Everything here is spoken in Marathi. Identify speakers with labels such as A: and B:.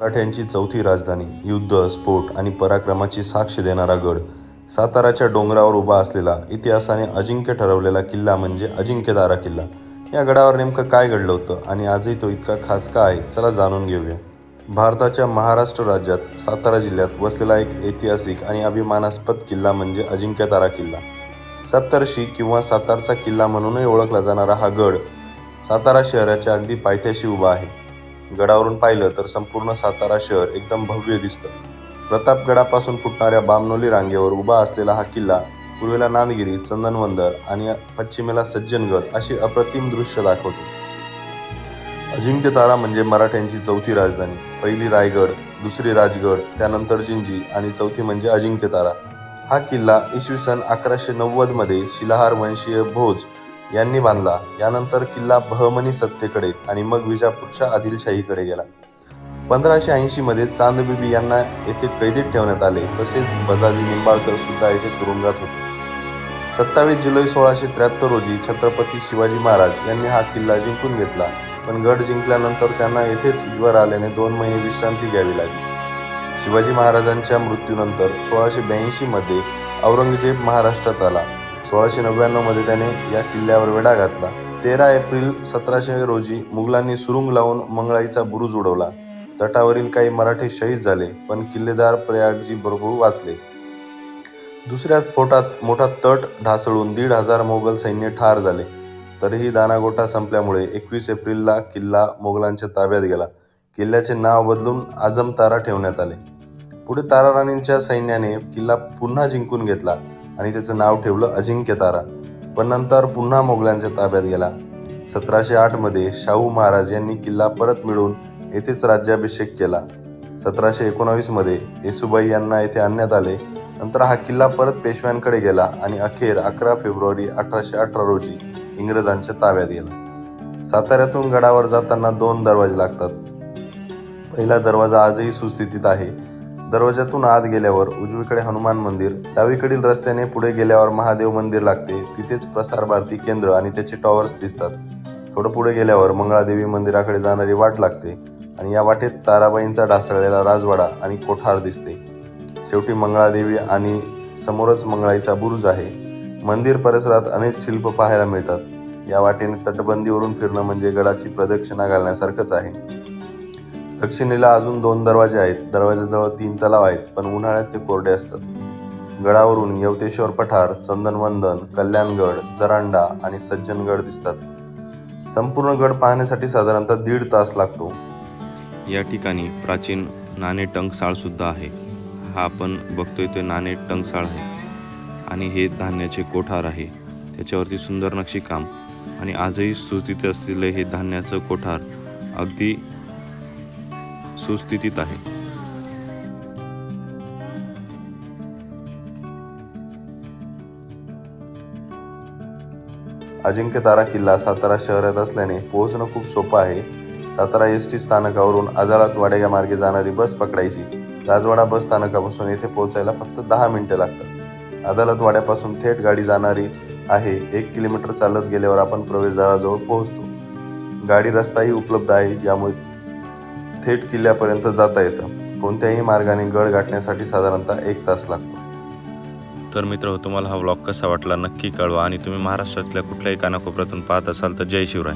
A: मराठ्यांची चौथी राजधानी, युद्ध, स्फोट आणि पराक्रमाची साक्ष देणारा गड, साताराच्या डोंगरावर उभा असलेला इतिहासाने अजिंक्य ठरवलेला किल्ला म्हणजे अजिंक्यतारा किल्ला. या गडावर नेमकं काय घडलं होतं आणि आजही तो इतका खास का आहे, चला जाणून घेऊया. भारताच्या महाराष्ट्र राज्यात सातारा जिल्ह्यात वसलेला एक ऐतिहासिक आणि अभिमानास्पद किल्ला म्हणजे अजिंक्यतारा किल्ला. सप्तर्षी किंवा सातारचा किल्ला म्हणूनही ओळखला जाणारा हा गड सातारा शहराच्या अगदी पायथ्याशी उभा आहे. गडावरून पाहिलं तर संपूर्ण सातारा शहर एकदम भव्य दिसतं. प्रतापगडापासून फुटणाऱ्या बामणोली रांगेवर उभा असलेला हा किल्ला पूर्वेला नांदगिरी, चंदनवंदर आणि पश्चिमेला सज्जनगड अशी अप्रतिम दृश्य दाखवतो. अजिंक्यतारा म्हणजे मराठ्यांची चौथी राजधानी. पहिली रायगड, दुसरी राजगड, त्यानंतर जिंजी आणि चौथी म्हणजे अजिंक्यतारा. हा किल्ला इसवी सन 1190 मध्ये शिलाहार वंशीय भोज यांनी बांधला. यानंतर किल्ला बहमनी सत्तेकडे आणि मग विजापूरच्या आदिलशाहीकडे गेला. 1580 मध्ये चांदबिबी यांना येथे कैदेत ठेवण्यात आले. तसेच बजाजी निंबाळकर सुद्धा येथे तुरुंगात होते. 27 जुलै 1673 रोजी छत्रपती शिवाजी महाराज यांनी हा किल्ला जिंकून घेतला. पण गड जिंकल्यानंतर त्यांना येथेच ज्वर आल्याने 2 महिने विश्रांती घ्यावी लागली. शिवाजी महाराजांच्या मृत्यूनंतर 1682 मध्ये औरंगजेब महाराष्ट्रात आला. 1699 मध्ये त्याने या किल्ल्यावर वेढा घातला. 13 एप्रिल 1700 रोजी मुघलांनी सुरुंग लावून मंगळाईचा बुरुज उडवला. तटावरील काही मराठे शहीद झाले, पण किल्लेदार प्रयागजी बरोबर वाचले. दुसऱ्या स्फोटात मोठा तट ढासळून 1,500 मोगल सैन्य ठार झाले. तरीही दानागोठा संपल्यामुळे 21 एप्रिलला किल्ला मोगलांच्या ताब्यात गेला. किल्ल्याचे नाव बदलून आजमतारा ठेवण्यात आले. पुढे ताराराणींच्या सैन्याने किल्ला पुन्हा जिंकून घेतला आणि त्याचं नाव ठेवलं अजिंक्यतारा. पण नंतर पुन्हा मोगलांच्या ताब्यात गेला. 1708 मध्ये शाहू महाराज यांनी किल्ला परत मिळवून येथेच राज्याभिषेक केला. 1719 मध्ये येसुबाई यांना येथे आणण्यात आले. नंतर हा किल्ला परत पेशव्यांकडे गेला आणि अखेर 11 फेब्रुवारी 1818 रोजी इंग्रजांच्या ताब्यात गेला. साताऱ्यातून गडावर जाताना 2 दरवाजे लागतात. पहिला दरवाजा आजही सुस्थितीत आहे. दरवाजातून आत गेल्यावर उजवीकडे हनुमान मंदिर, डावीकडील रस्त्याने पुढे गेल्यावर महादेव मंदिर लागते. तिथेच प्रसार भारती केंद्र आणि त्याचे टॉवर्स दिसतात. थोडं पुढे गेल्यावर मंगळादेवी मंदिराकडे जाणारी वाट लागते आणि या वाटेत ताराबाईंचा ढासळलेला राजवाडा आणि कोठार दिसते. शेवटी मंगळादेवी आणि समोरच मंगळाईचा बुरुज आहे. मंदिर परिसरात अनेक शिल्प पाहायला मिळतात. या वाटेने तटबंदीवरून फिरणं म्हणजे गडाची प्रदक्षिणा घालण्यासारखंच आहे. दक्षिणेला अजून 2 दरवाजे आहेत. दरवाजाजवळ 3 तलाव आहेत, पण उन्हाळ्यात ते कोरडे असतात. गडावरून यवतेश्वर पठार, चंदनवंदन, कल्याणगड, जरांडा आणि सज्जनगड दिसतात. संपूर्ण गड पाहण्यासाठी साधारणतः 1.5 तास लागतो.
B: या ठिकाणी प्राचीन नाणे टंकसाळ सुद्धा आहे. हा आपण बघतोय तो नाणे टंकसाळ आहे आणि हे धान्याचे कोठार आहे. त्याच्यावरती सुंदर नक्षीकाम आणि आजही सुस्थितीत असलेले हे धान्याचं कोठार अगदी सुस्थितीत आहे.
A: अजिंक्यतारा किल्ला सातारा शहरात असल्याने पोहोचणं खूप सोपं आहे. सातारा एसटी स्थानकावरून आदालात वाड्या मार्गे जाणारी बस पकडायची. राजवाडा बस स्थानकापासून येथे पोहोचायला फक्त 10 मिनिटं लागतात. आदालत वाड्यापासून थेट गाडी जाणारी आहे. 1 किलोमीटर चालत गेल्यावर आपण प्रवेशद्वाराजवळ पोहोचतो. गाडी रस्ताही उपलब्ध आहे, ज्यामुळे थेट किल्ल्यापर्यंत जाता येतं. कोणत्याही मार्गाने गड गाठण्यासाठी साधारणतः 1 तास लागतो.
B: तर मित्र, तुम्हाला हा व्लॉग कसा वाटला नक्की कळवा आणि तुम्ही महाराष्ट्रातल्या कुठल्याही कानाकोपऱ्यातून पाहत असाल तर जय शिवराय.